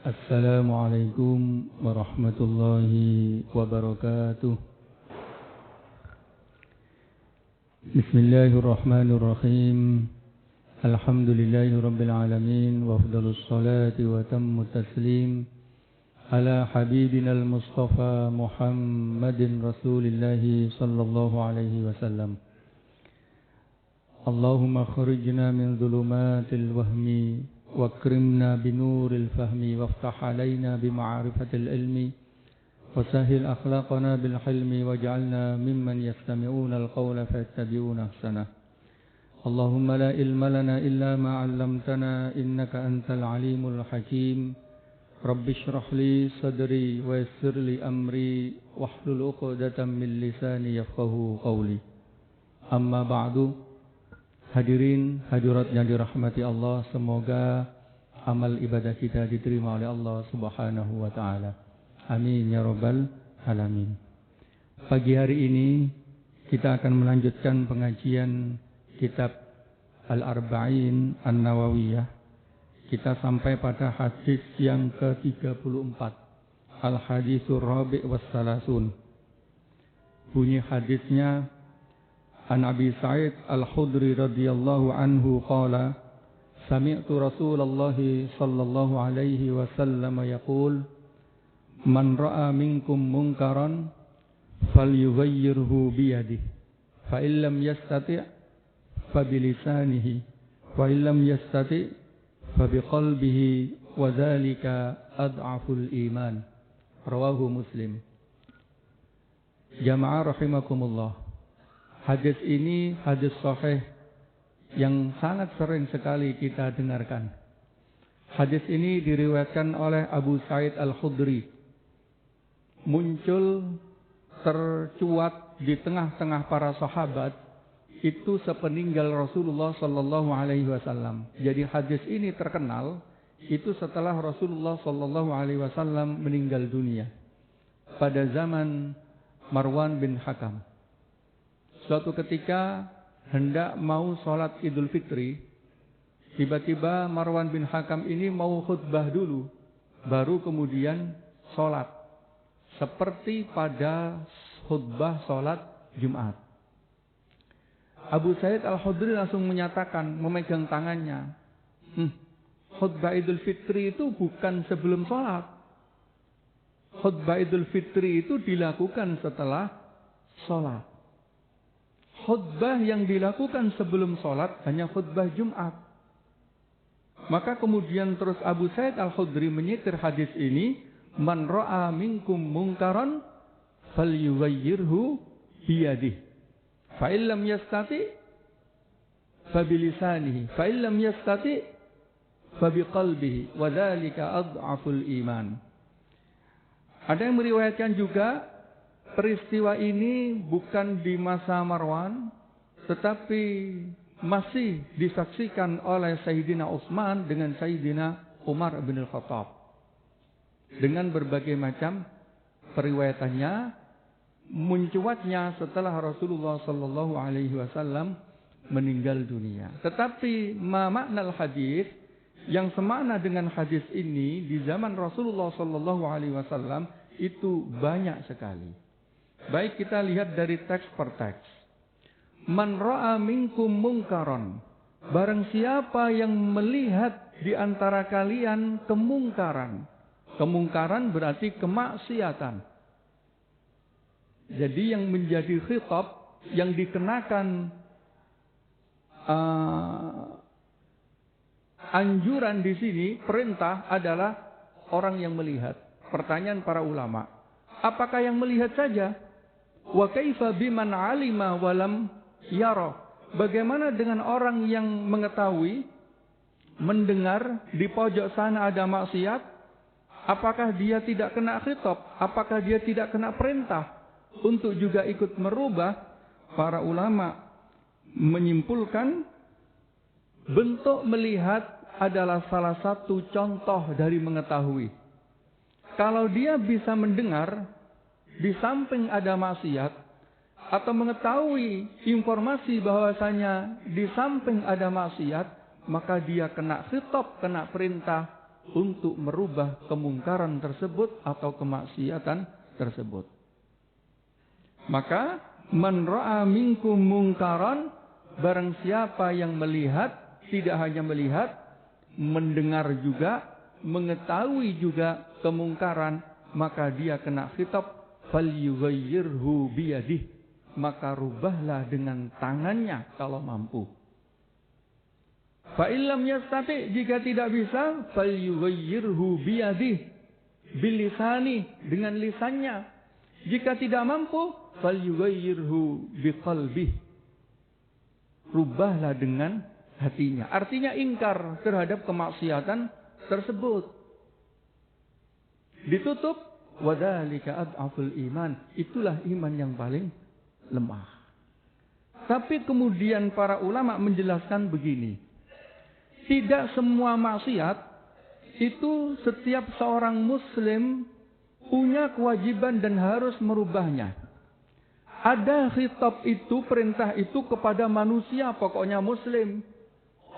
Assalamualaikum warahmatullahi wabarakatuh. Bismillahirrahmanirrahim. Alhamdulillahi rabbil alamin. Wa afdalus salati wa tammut taslim ala habibina al-mustafa Muhammadin rasulillahi sallallahu alaihi wasallam. Allahumma kharijna min dhulumatil wahmi واكرمنا بنور الفهم وافتح علينا بمعرفة العلم وسهل أخلاقنا بالحلم واجعلنا ممن يستمعون القول فيتبعون أحسنه اللهم لا علم لنا إلا ما علمتنا إنك أنت العليم الحكيم رب اشرح لي صدري ويسر لي أمري واحلل عقدة من لساني يفقهوا قولي أما بعد. Hadirin, hadirat yang dirahmati Allah, semoga amal ibadah kita diterima oleh Allah Subhanahu wa taala. Amin ya rabbal alamin. Pagi hari ini kita akan melanjutkan pengajian kitab Al-Arba'in An-Nawawiyah. Kita sampai pada hadis yang ke-34. Al-Haditsur Rabi' was Salasun. Bunyi hadisnya An Abi Sa'id Al-Khudri radhiyallahu anhu qala sami'tu Rasulullah sallallahu alaihi wasallam yaqul man ra'a minkum munkaran falyughayyirhu biyadihi fa illam yastati' fa bilisanihi wa illam yastati' fa biqalbihi wa dzalika ad'aful iman. Rawahu Muslim. Jamaah rahimakumullah. Hadis ini hadis sahih yang sangat sering sekali kita dengarkan. Hadis ini diriwayatkan oleh Abu Sa'id Al-Khudri. Muncul tercuat di tengah-tengah para sahabat itu sepeninggal Rasulullah sallallahu alaihi wasallam. Jadi hadis ini terkenal itu setelah Rasulullah sallallahu alaihi wasallam meninggal dunia pada zaman Marwan bin Hakam. Suatu ketika hendak mau sholat Idul Fitri, tiba-tiba Marwan bin Hakam ini mau khutbah dulu, baru kemudian sholat. Seperti pada khutbah sholat Jumat. Abu Sa'id Al-Khudri langsung menyatakan, memegang tangannya, khutbah Idul Fitri itu bukan sebelum sholat. Khutbah Idul Fitri itu dilakukan setelah sholat. Khutbah yang dilakukan sebelum sholat hanya khutbah Jumat. Maka kemudian terus Abu Sa'id Al-Khudri menyitir hadis ini, man ra'a minkum munkaran falyughayyirhu biyadihi fa illam yastati fa bilisanihi fa illam yastati fa biqalbihi wa dzalika ad'aful iman. Ada yang meriwayatkan juga peristiwa ini bukan di masa Marwan, tetapi masih disaksikan oleh Sayyidina Utsman dengan Sayyidina Umar bin Al-Khattab. Dengan berbagai macam periwayatannya, mencuatnya setelah Rasulullah sallallahu alaihi wasallam meninggal dunia. Tetapi makna hadis yang semakna dengan hadis ini di zaman Rasulullah sallallahu alaihi wasallam itu banyak sekali. Baik kita lihat dari teks per teks. Man ra'a minkum munkaran. Barang siapa yang melihat di antara kalian kemungkaran. Kemungkaran berarti kemaksiatan. Jadi yang menjadi khitab, yang dikenakan anjuran di sini, perintah adalah orang yang melihat. Pertanyaan para ulama. Apakah yang melihat saja? Wa kaifa biman alima walam yara. Bagaimana dengan orang yang mengetahui, mendengar di pojok sana ada maksiat? Apakah dia tidak kena khitab? Apakah dia tidak kena perintah untuk juga ikut merubah? Para ulama menyimpulkan bentuk melihat adalah salah satu contoh dari mengetahui. Kalau dia bisa mendengar di samping ada maksiat, atau mengetahui informasi bahwasanya di samping ada maksiat, maka dia kena khitab, kena perintah untuk merubah kemungkaran tersebut atau kemaksiatan tersebut. Maka man ra'a minkum mungkaran, barang siapa yang melihat, tidak hanya melihat, mendengar juga, mengetahui juga kemungkaran, maka dia kena khitab falyughayyirhu biyadihi, maka rubahlah dengan tangannya kalau mampu. Fa illam yastati, jika tidak bisa, falyughayyirhu biyadihi, bilisani, dengan lisannya. Jika tidak mampu, falyughayyirhu biqalbihi, rubahlah dengan hatinya. Artinya ingkar terhadap kemaksiatan tersebut. Ditutup, wadzalika ad'aful iman, itulah iman yang paling lemah. Tapi kemudian para ulama menjelaskan begini, tidak semua maksiat itu setiap seorang muslim punya kewajiban dan harus merubahnya. Ada khitab itu, perintah itu kepada manusia, pokoknya muslim.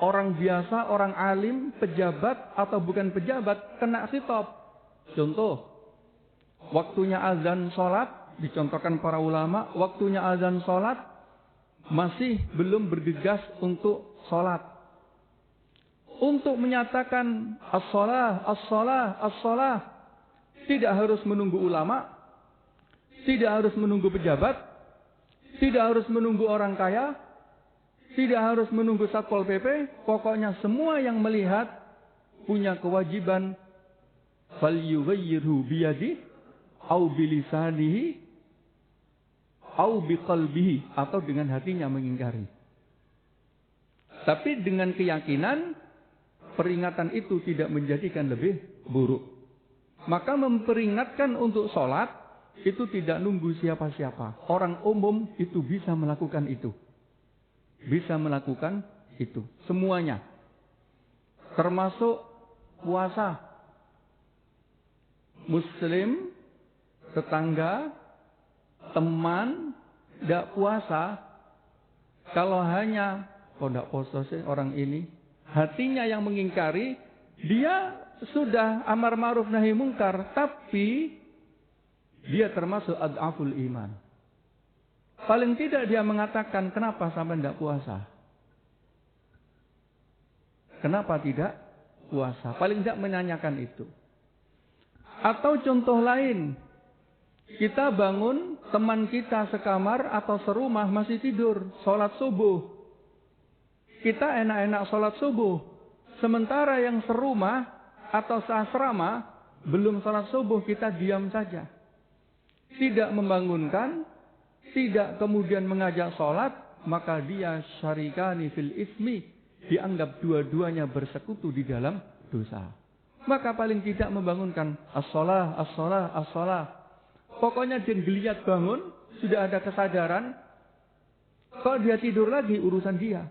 Orang biasa, orang alim, pejabat atau bukan pejabat, kena khitab. Contoh, waktunya azan sholat, dicontohkan para ulama, waktunya azan sholat, masih belum bergegas untuk sholat. Untuk menyatakan as-shalah, as-shalah, as-shalah, tidak harus menunggu ulama, tidak harus menunggu pejabat, tidak harus menunggu orang kaya, tidak harus menunggu Satpol PP, pokoknya semua yang melihat punya kewajiban falyughayyirhu biyadihi au bilisanihi au biqalbihi, atau dengan hatinya mengingkari. Tapi dengan keyakinan peringatan itu tidak menjadikan lebih buruk. Maka memperingatkan untuk sholat itu tidak nunggu siapa-siapa. Orang umum itu bisa melakukan itu. Bisa melakukan itu. Semuanya. Termasuk puasa. Muslim, tetangga, teman, tidak puasa. Kalau hanya, kok tidak puasa sih orang ini? Hatinya yang mengingkari, dia sudah amar ma'ruf nahi mungkar, tapi dia termasuk ad'aful iman. Paling tidak dia mengatakan, kenapa sampai tidak puasa? Kenapa tidak puasa? Paling tidak menanyakan itu. Atau contoh lain, kita bangun, teman kita sekamar atau serumah masih tidur, sholat subuh. Kita enak-enak sholat subuh. Sementara yang serumah atau seasrama belum sholat subuh, kita diam saja. Tidak membangunkan, tidak kemudian mengajak sholat, maka dia syarikani fil ismi, dianggap dua-duanya bersekutu di dalam dosa. Maka paling tidak membangunkan as-shalah, as-shalah, as-shalah. Pokoknya dia geliat bangun, sudah ada kesadaran. Kalau dia tidur lagi urusan dia.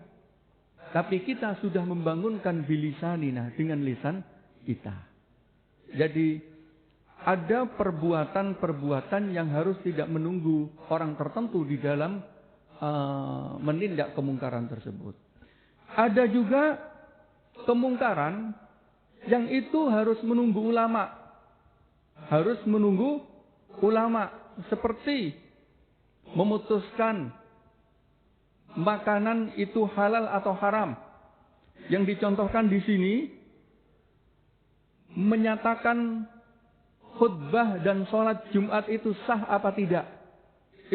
Tapi kita sudah membangunkan bilisanina, dengan lisan kita. Jadi ada perbuatan-perbuatan yang harus tidak menunggu orang tertentu di dalam menindak kemungkaran tersebut. Ada juga kemungkaran yang itu harus menunggu ulama. Harus menunggu ulama. Seperti memutuskan makanan itu halal atau haram. Yang dicontohkan di sini, menyatakan khutbah dan sholat Jumat itu sah apa tidak.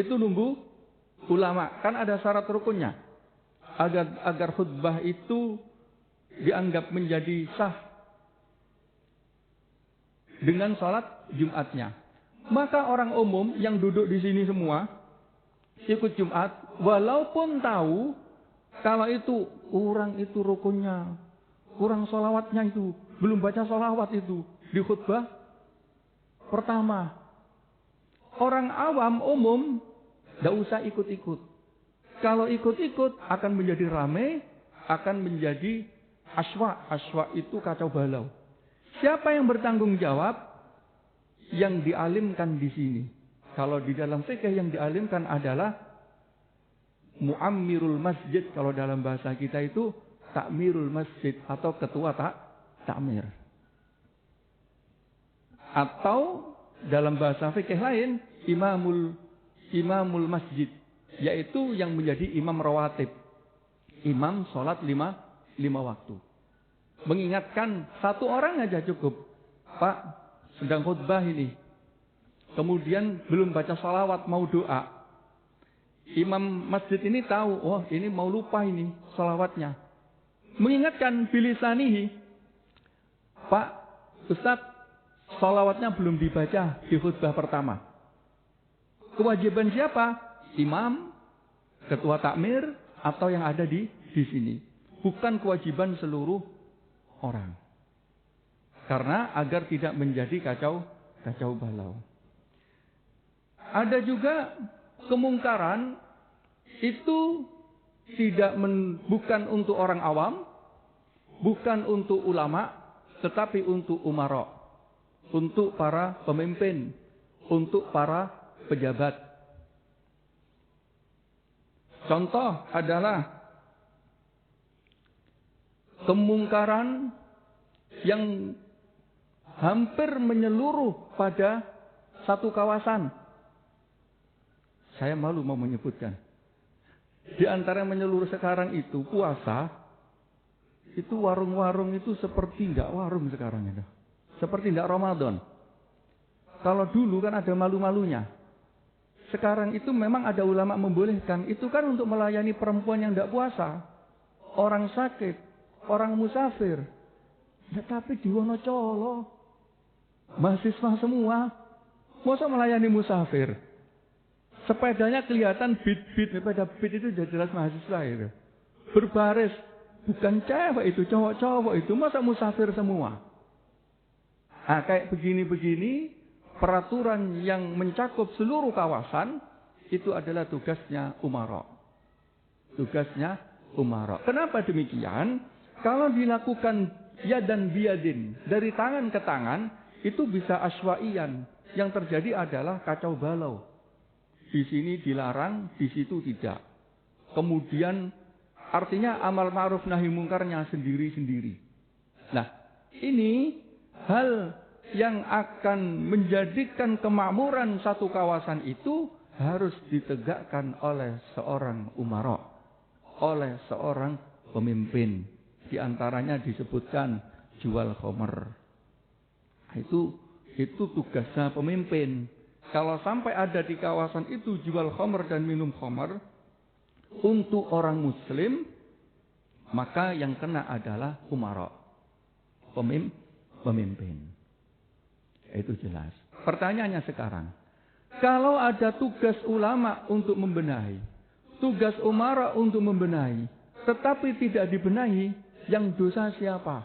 Itu nunggu ulama. Kan ada syarat rukunnya. Agar khutbah itu dianggap menjadi sah dengan sholat Jumatnya. Maka orang umum yang duduk di sini semua ikut Jumat, walaupun tahu kalau itu kurang itu rukunnya, kurang sholawatnya itu, belum baca sholawat itu di khutbah pertama. Orang awam umum tidak usah ikut-ikut. Kalau ikut-ikut akan menjadi ramai, akan menjadi aswa. Aswa itu kacau balau. Siapa yang bertanggung jawab? Yang dialimkan di sini. Kalau di dalam fikih yang dialimkan adalah muammirul masjid. Kalau dalam bahasa kita itu takmirul masjid atau ketua takmir. Atau dalam bahasa fikih lain, imamul masjid, yaitu yang menjadi imam rawatib. Imam sholat lima waktu. Mengingatkan satu orang aja cukup. Pak, sedang khutbah ini. Kemudian belum baca sholawat, mau doa. Imam masjid ini tahu, oh ini mau lupa ini sholawatnya. Mengingatkan bilisanihi, Pak, Ustadz, sholawatnya belum dibaca di khutbah pertama. Kewajiban siapa? Imam, ketua takmir, atau yang ada di sini. Bukan kewajiban seluruh orang. Karena agar tidak menjadi kacau balau. Ada juga kemungkaran itu bukan untuk orang awam, bukan untuk ulama, tetapi untuk umara, untuk para pemimpin, untuk para pejabat. Contoh adalah kemungkaran yang hampir menyeluruh pada satu kawasan. Saya malu mau menyebutkan. Di antara yang menyeluruh sekarang itu puasa, itu warung-warung itu seperti tidak warung sekarang itu. Seperti tidak Ramadan. Kalau dulu kan ada malu-malunya. Sekarang itu memang ada ulama membolehkan. Itu kan untuk melayani perempuan yang tidak puasa. Orang sakit. Orang musafir. Ya, tapi di Wonocolo. Mahasiswa semua. Masa melayani musafir? Sepedanya kelihatan beat-beat. Sepeda beat itu sudah jelas mahasiswa itu. Berbaris. Bukan cewek itu. Cowok-cowok itu. Masa musafir semua? Nah, kayak begini-begini. Peraturan yang mencakup seluruh kawasan itu adalah tugasnya umara. Tugasnya umara. Kenapa demikian? Kalau dilakukan yadan biyadin, dari tangan ke tangan, itu bisa aswaiyan. Yang terjadi adalah kacau balau. Di sini dilarang, di situ tidak. Kemudian artinya amal ma'ruf nahi mungkarnya sendiri-sendiri. Nah, ini hal yang akan menjadikan kemakmuran satu kawasan itu harus ditegakkan oleh seorang umara, oleh seorang pemimpin. Di antaranya disebutkan jual khamr. Itu tugasnya pemimpin. Kalau sampai ada di kawasan itu jual khamr dan minum khamr untuk orang muslim, maka yang kena adalah umara, pemimpin. Itu jelas. Pertanyaannya sekarang, kalau ada tugas ulama untuk membenahi, tugas umara untuk membenahi, tetapi tidak dibenahi, yang dosa siapa?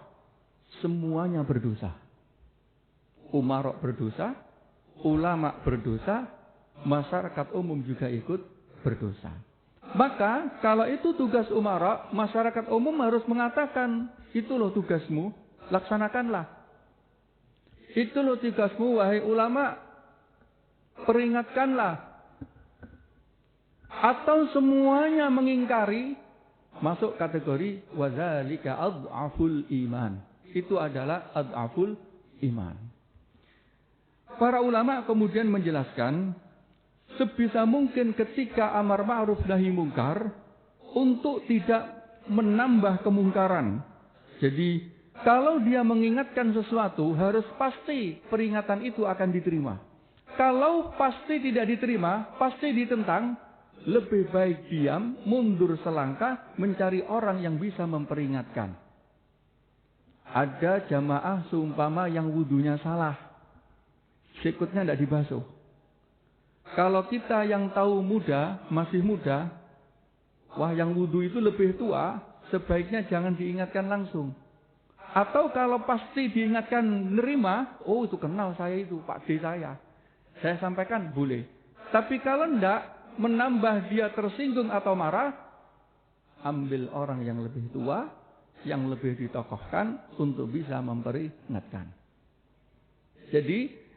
Semuanya berdosa. Umara berdosa, ulama berdosa, masyarakat umum juga ikut berdosa. Maka kalau itu tugas umara, masyarakat umum harus mengatakan, itu loh tugasmu, laksanakanlah. Itu loh tugasmu, wahai ulama, peringatkanlah. Atau semuanya mengingkari, masuk kategori wadzalika ad'aful iman. Itu adalah ad'aful iman. Para ulama kemudian menjelaskan, sebisa mungkin ketika amar ma'ruf nahi mungkar, untuk tidak menambah kemungkaran. Jadi kalau dia mengingatkan sesuatu, harus pasti peringatan itu akan diterima. Kalau pasti tidak diterima, pasti ditentang, lebih baik diam, mundur selangkah, mencari orang yang bisa memperingatkan. Ada jamaah seumpama yang wudunya salah. Sikutnya tidak dibasuh. Kalau kita yang tahu muda, masih muda, wah yang wudu itu lebih tua, sebaiknya jangan diingatkan langsung. Atau kalau pasti diingatkan nerima, oh itu kenal saya itu, Pak D saya sampaikan boleh. Tapi kalau tidak, menambah dia tersinggung atau marah, ambil orang yang lebih tua, yang lebih ditokohkan untuk bisa memperingatkan. Jadi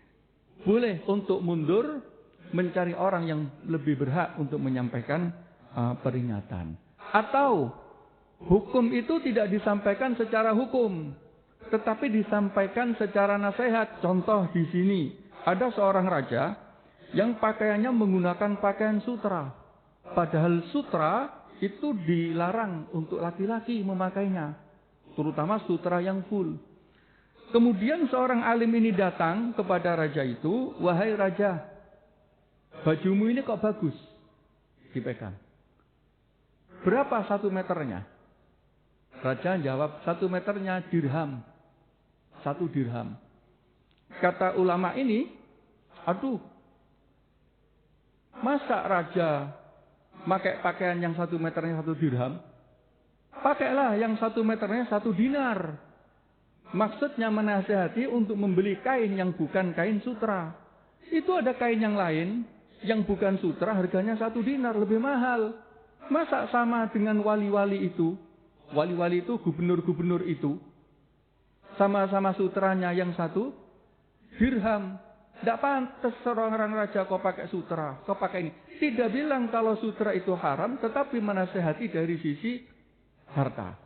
boleh untuk mundur, mencari orang yang lebih berhak untuk menyampaikan peringatan. Atau hukum itu tidak disampaikan secara hukum, tetapi disampaikan secara nasihat. Contoh di sini, ada seorang raja yang pakaiannya menggunakan pakaian sutra. Padahal sutra itu dilarang untuk laki-laki memakainya, terutama sutra yang full. Kemudian seorang alim ini datang kepada raja itu, "Wahai raja, bajumu ini kok bagus?" Dipegang. "Berapa 1 meternya?" Raja jawab, 1 meternya dirham. 1 dirham. Kata ulama ini, "Aduh, masa raja pakai pakaian yang 1 meternya 1 dirham? Pakailah yang 1 meternya 1 dinar." Maksudnya menasihati untuk membeli kain yang bukan kain sutra. Itu ada kain yang lain, yang bukan sutra, harganya 1 dinar, lebih mahal. Masa sama dengan wali-wali itu? Wali-wali itu, gubernur-gubernur itu, sama-sama sutranya yang 1 dirham. Tidak pantas seorang raja kau pakai sutra, kau pakai ini. Tidak bilang kalau sutra itu haram, tetapi menasihati dari sisi harta.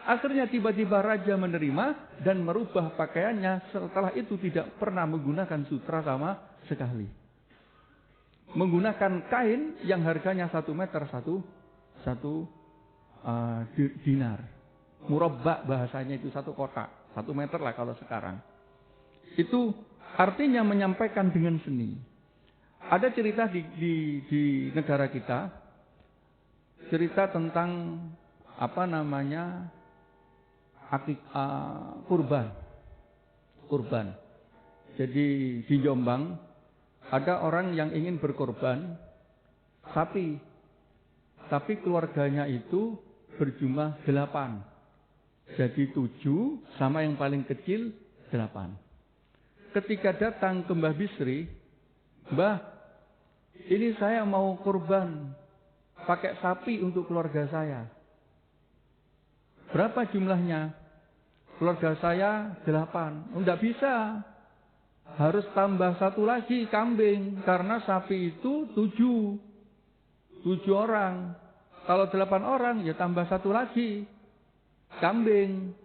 Akhirnya tiba-tiba raja menerima dan merubah pakaiannya. Setelah itu tidak pernah menggunakan sutra sama sekali. Menggunakan kain yang harganya 1 meter 1 dinar. Murabba bahasanya itu 1 kotak. 1 meter lah kalau sekarang. Itu artinya menyampaikan dengan seni. Ada cerita di negara kita. Cerita tentang kurban. Jadi di Jombang ada orang yang ingin berkorban sapi, tapi keluarganya itu berjumlah 8. Jadi 7 sama yang paling kecil 8. Ketika datang ke Mbah Bisri, "Mbah, ini saya mau kurban pakai sapi untuk keluarga saya. Berapa jumlahnya?" "Keluarga saya 8. Enggak bisa. Harus tambah 1 lagi kambing. Karena sapi itu 7. 7 orang. Kalau 8 orang ya tambah 1 lagi kambing."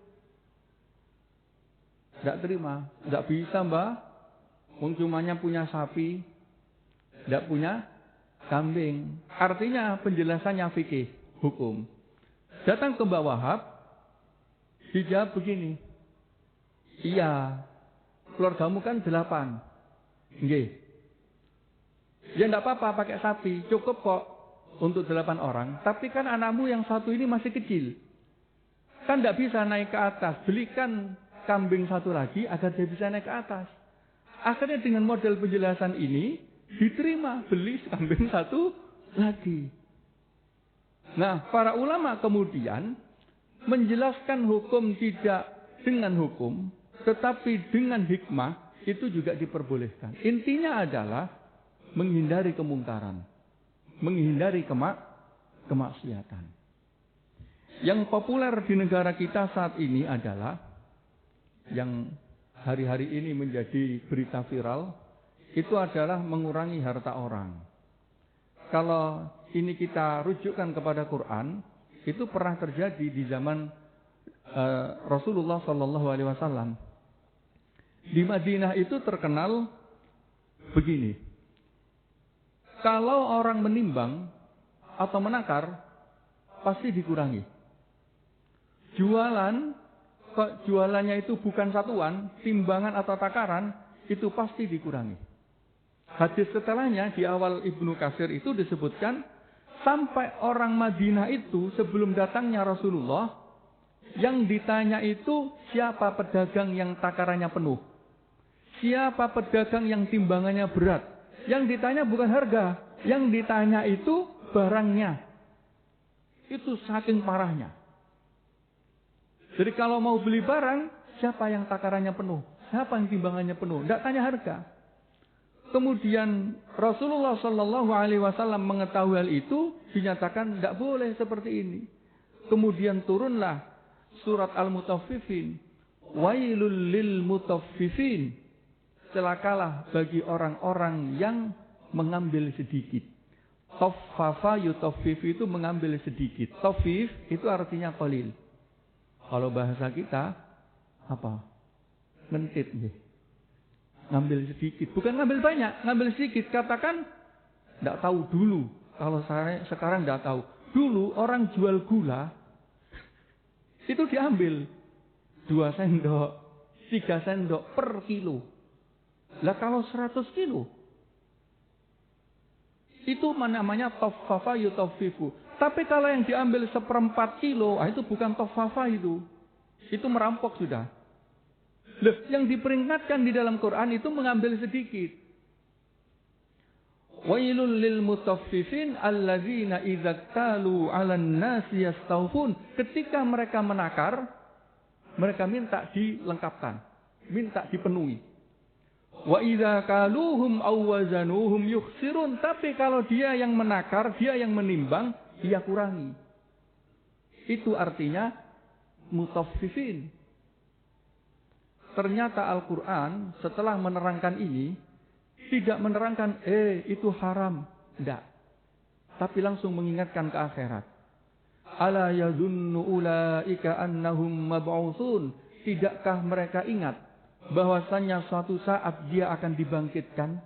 Enggak terima. Enggak bisa, Mbah. Cumanya punya sapi, enggak punya kambing. Artinya penjelasannya fikih, hukum. Datang ke Mbah Wahab, dijawab begini, "Iya, keluargamu kan 8. Nggih. Ya enggak apa-apa pakai sapi, cukup kok untuk 8 orang. Tapi kan anakmu yang 1 ini masih kecil. Kan enggak bisa naik ke atas. Belikan kambing 1 lagi agar dia bisa naik ke atas." Akhirnya dengan model penjelasan ini diterima, beli kambing 1 lagi. Nah, para ulama kemudian menjelaskan hukum tidak dengan hukum, tetapi dengan hikmah, itu juga diperbolehkan. Intinya adalah menghindari kemungkaran, menghindari kemaksiatan. Yang populer di negara kita saat ini adalah, yang hari-hari ini menjadi berita viral, itu adalah mengurangi harta orang. Kalau ini kita rujukkan kepada Quran, itu pernah terjadi di zaman Rasulullah SAW. Di Madinah itu terkenal begini. Kalau orang menimbang atau menakar, pasti dikurangi. Jualannya itu bukan satuan, timbangan atau takaran, itu pasti dikurangi. Hadis setelahnya di awal Ibnu Katsir itu disebutkan, sampai orang Madinah itu sebelum datangnya Rasulullah, yang ditanya itu siapa pedagang yang takarannya penuh, siapa pedagang yang timbangannya berat. Yang ditanya bukan harga, yang ditanya itu barangnya. Itu saking parahnya. Jadi kalau mau beli barang, siapa yang takarannya penuh, siapa yang timbangannya penuh, tidak tanya harga. Kemudian Rasulullah SAW mengetahui hal itu, dinyatakan tidak boleh seperti ini. Kemudian turunlah surat Al-Mutaffifin. Wailul lil mutaffifin. Celakalah bagi orang-orang yang mengambil sedikit. Taffafa yutaffif itu mengambil sedikit. Taffif itu artinya qalil. Kalau bahasa kita, apa? Ngentit nggih. Ngambil sedikit, bukan ngambil banyak, ngambil sedikit. Katakan enggak tahu dulu. Kalau saya sekarang enggak tahu. Dulu orang jual gula itu diambil 2 sendok, 3 sendok per kilo. Lah kalau 100 kilo itu namanya toffafa yutoffifu. Tapi kalau yang diambil 1/4 kilo, itu bukan toffafa itu. Itu merampok sudah. Loh, yang diperingatkan di dalam Quran itu mengambil sedikit. Wailul lil mutaffifin alladzina idza talu 'alan nasi yastawfun. Ketika mereka menakar, mereka minta dilengkapkan, minta dipenuhi. Wa idza kaluhum aw wazanuhum yukhsirun. Tapi kalau dia yang menakar, dia yang menimbang, dia kurangi. Itu artinya mutaffifin. Ternyata Al-Quran setelah menerangkan ini tidak menerangkan itu haram, tidak. Tapi langsung mengingatkan ke akhirat. Ala yadhunnu ulaika annahum mab'utsun. Tidakkah mereka ingat bahwasanya suatu saat dia akan dibangkitkan?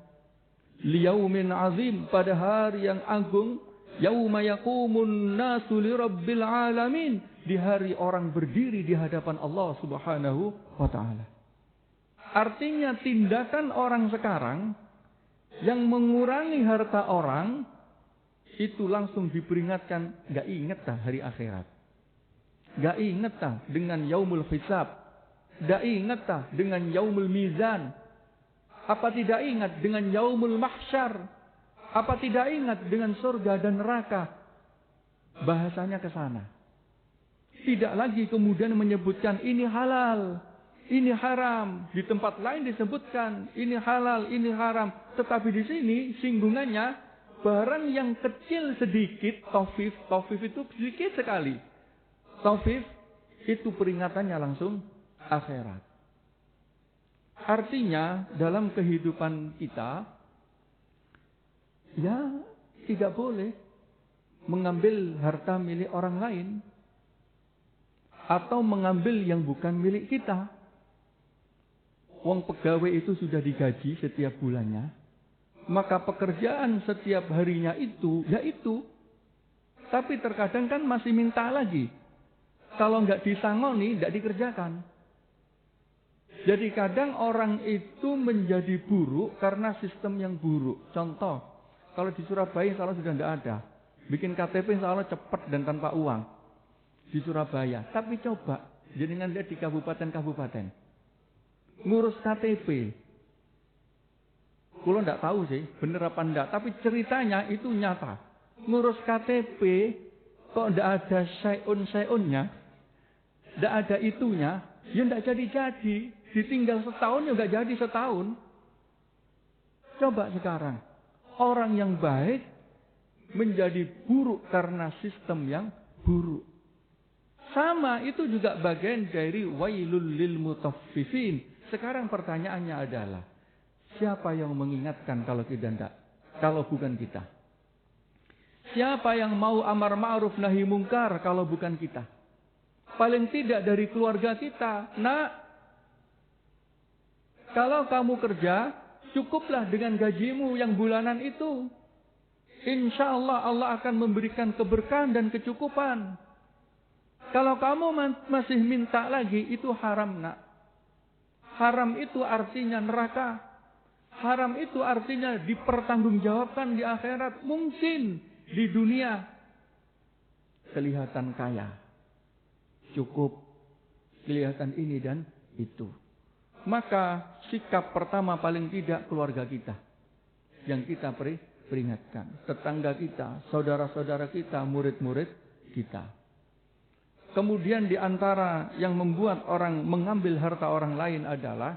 Liyaumin azim, pada hari yang agung. Yauma yaqumun nasu lirabbil alamin. Di hari orang berdiri di hadapan Allah Subhanahu wa ta'ala. Artinya tindakan orang sekarang yang mengurangi harta orang itu langsung diperingatkan, gak inget dah hari akhirat. Gak inget dah dengan yaumul hisab. Gak inget dah dengan yaumul mizan. Apa tidak ingat dengan yaumul mahsyar? Apa tidak ingat dengan surga dan neraka? Bahasanya ke sana. Tidak lagi kemudian menyebutkan ini halal, ini haram. Di tempat lain disebutkan ini halal, ini haram. Tetapi di sini singgungannya barang yang kecil sedikit, tofif itu sedikit sekali. Tofif itu peringatannya langsung akhirat. Artinya dalam kehidupan kita, ya tidak boleh mengambil harta milik orang lain. Atau mengambil yang bukan milik kita. Wong pegawai itu sudah digaji setiap bulannya. Maka pekerjaan setiap harinya itu, ya itu. Tapi terkadang kan masih minta lagi. Kalau nggak disangoni, nggak dikerjakan. Jadi kadang orang itu menjadi buruk karena sistem yang buruk. Contoh, kalau di Surabaya insya sudah nggak ada. Bikin KTP insya Allah cepat dan tanpa uang. Di Surabaya. Tapi coba, jenengan lihat di kabupaten-kabupaten. Ngurus KTP. Kulo nggak tahu sih, bener apa enggak. Tapi ceritanya itu nyata. Ngurus KTP, kok nggak ada syai'un-syai'unnya. Nggak ada itunya. Ya nggak jadi-jadi. Ditinggal setahun ya nggak jadi setahun. Coba sekarang. Orang yang baik menjadi buruk karena sistem yang buruk. Sama, itu juga bagian dari wailul lil mutaffifin. Sekarang pertanyaannya adalah, siapa yang mengingatkan kalau tidak? Kalau bukan kita. Siapa yang mau amar ma'ruf nahi mungkar kalau bukan kita? Paling tidak dari keluarga kita. Nak, kalau kamu kerja, cukuplah dengan gajimu yang bulanan itu. Insya Allah Allah akan memberikan keberkahan dan kecukupan. Kalau kamu masih minta lagi, itu haram, nak. Haram itu artinya neraka. Haram itu artinya dipertanggungjawabkan di akhirat. Mungkin di dunia kelihatan kaya, cukup, kelihatan ini dan itu. Maka sikap pertama paling tidak keluarga kita yang kita peringatkan. Tetangga kita, saudara-saudara kita, murid-murid kita. Kemudian di antara yang membuat orang mengambil harta orang lain adalah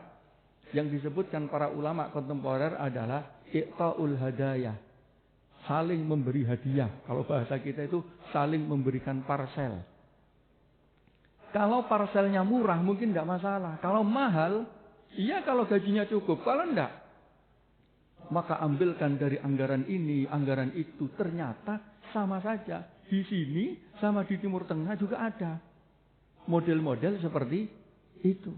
yang disebutkan para ulama kontemporer adalah iqta'ul hadayah. Saling memberi hadiah. Kalau bahasa kita itu saling memberikan parsel. Kalau parselnya murah mungkin tidak masalah. Kalau mahal, iya kalau gajinya cukup. Kalau enggak, maka ambilkan dari anggaran ini, anggaran itu. Ternyata sama saja. Di sini sama di Timur Tengah juga ada model-model seperti itu.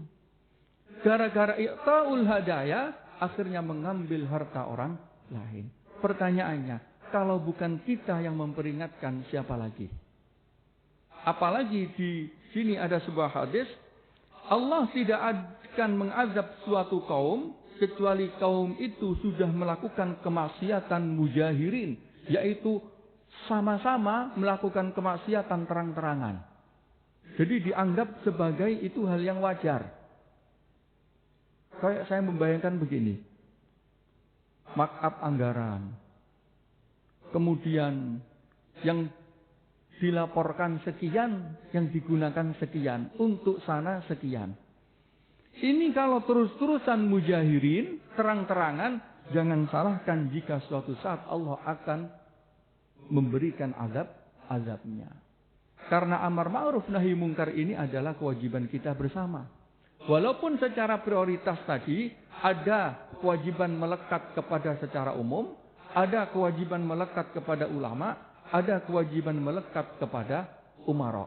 Gara-gara i'ta'ul hadaya, akhirnya mengambil harta orang lain. Pertanyaannya, kalau bukan kita yang memperingatkan, siapa lagi? Apalagi di sini ada sebuah hadis, Allah tidak akan mengazab suatu kaum, kecuali kaum itu sudah melakukan kemaksiatan mujahirin, yaitu sama-sama melakukan kemaksiatan terang-terangan. Jadi dianggap sebagai itu hal yang wajar. Kayak saya membayangkan begini. Markup anggaran. Kemudian yang dilaporkan sekian, yang digunakan sekian. Untuk sana sekian. Ini kalau terus-terusan mujahirin, terang-terangan, jangan salahkan jika suatu saat Allah akan memberikan azabnya. Karena amar ma'ruf nahi mungkar ini adalah kewajiban kita bersama. Walaupun secara prioritas tadi ada kewajiban melekat kepada secara umum, ada kewajiban melekat kepada ulama, ada kewajiban melekat kepada umara.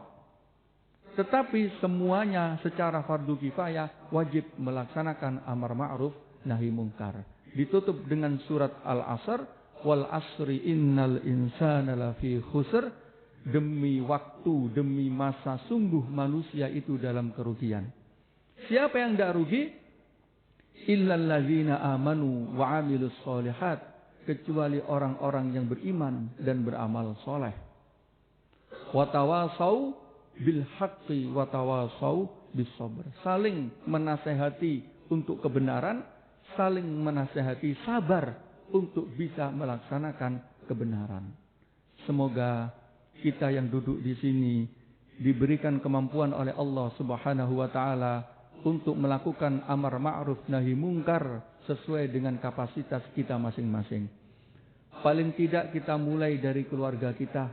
Tetapi semuanya secara fardu kifayah wajib melaksanakan amar ma'ruf nahi mungkar. Ditutup dengan surat Al-Asr, wal asri innal insana lafi khusr. Demi waktu, demi masa, sungguh manusia itu dalam kerugian. Siapa yang tidak rugi? Illal ladzina amanu wa 'amilus sholihat, kecuali orang-orang yang beriman dan beramal soleh. Wa tawasau bil haqqi wa tawasau bis sabr. Saling menasehati untuk kebenaran, saling menasehati sabar untuk bisa melaksanakan kebenaran. Semoga kita yang duduk di sini diberikan kemampuan oleh Allah Subhanahu wa taala untuk melakukan amar ma'ruf nahi mungkar sesuai dengan kapasitas kita masing-masing. Paling tidak kita mulai dari keluarga kita.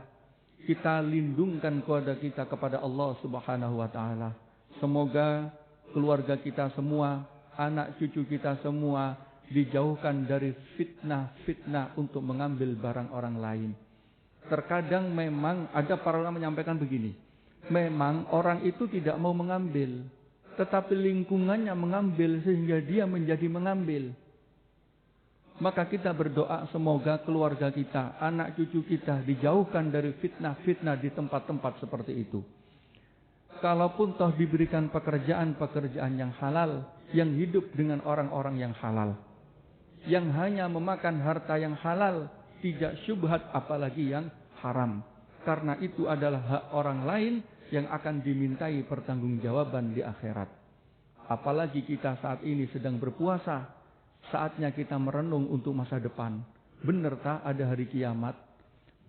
Kita lindungkan keluarga kita kepada Allah Subhanahu wa taala. Semoga keluarga kita semua, anak cucu kita semua dijauhkan dari fitnah-fitnah untuk mengambil barang orang lain. Terkadang memang ada para ulama menyampaikan begini. Memang orang itu tidak mau mengambil, tetapi lingkungannya mengambil sehingga dia menjadi mengambil. Maka kita berdoa semoga keluarga kita, anak cucu kita dijauhkan dari fitnah-fitnah di tempat-tempat seperti itu. Kalaupun toh diberikan pekerjaan-pekerjaan yang halal, yang hidup dengan orang-orang yang halal, yang hanya memakan harta yang halal, tidak syubhat apalagi yang haram. Karena itu adalah hak orang lain yang akan dimintai pertanggungjawaban di akhirat. Apalagi kita saat ini sedang berpuasa, saatnya kita merenung untuk masa depan. Benar tak ada hari kiamat?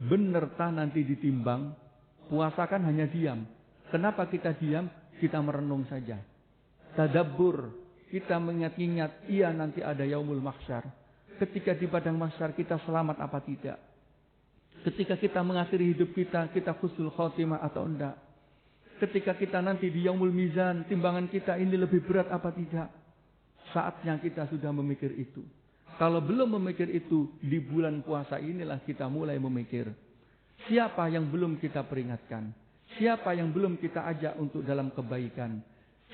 Benar tak nanti ditimbang? Puasa kan hanya diam. Kenapa kita diam? Kita merenung saja. Tadabbur, kita mengingat-ingat, iya nanti ada yaumul mahsyar. Ketika di padang mahsyar kita selamat apa tidak? Ketika kita mengakhiri hidup kita husnul khotimah atau enggak? Ketika kita nanti di yaumul mizan, timbangan kita ini lebih berat apa tidak? Saatnya kita sudah memikir itu. Kalau belum memikir itu, di bulan puasa inilah kita mulai memikir. Siapa yang belum kita peringatkan? Siapa yang belum kita ajak untuk dalam kebaikan?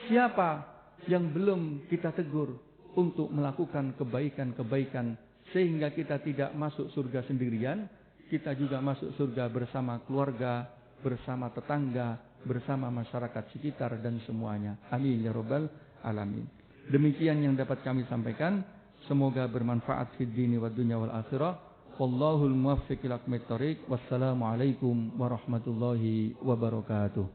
Siapa yang belum kita tegur untuk melakukan kebaikan-kebaikan sehingga kita tidak masuk surga sendirian, kita juga masuk surga bersama keluarga, bersama tetangga, bersama masyarakat sekitar dan semuanya. Amin ya rabbal alamin. Demikian yang dapat kami sampaikan. Semoga bermanfaat fid dini wad dunya wal akhirah. Wallahul muwaffiq ila aqwamit thoriq. Wassalamualaikum warahmatullahi wabarakatuh.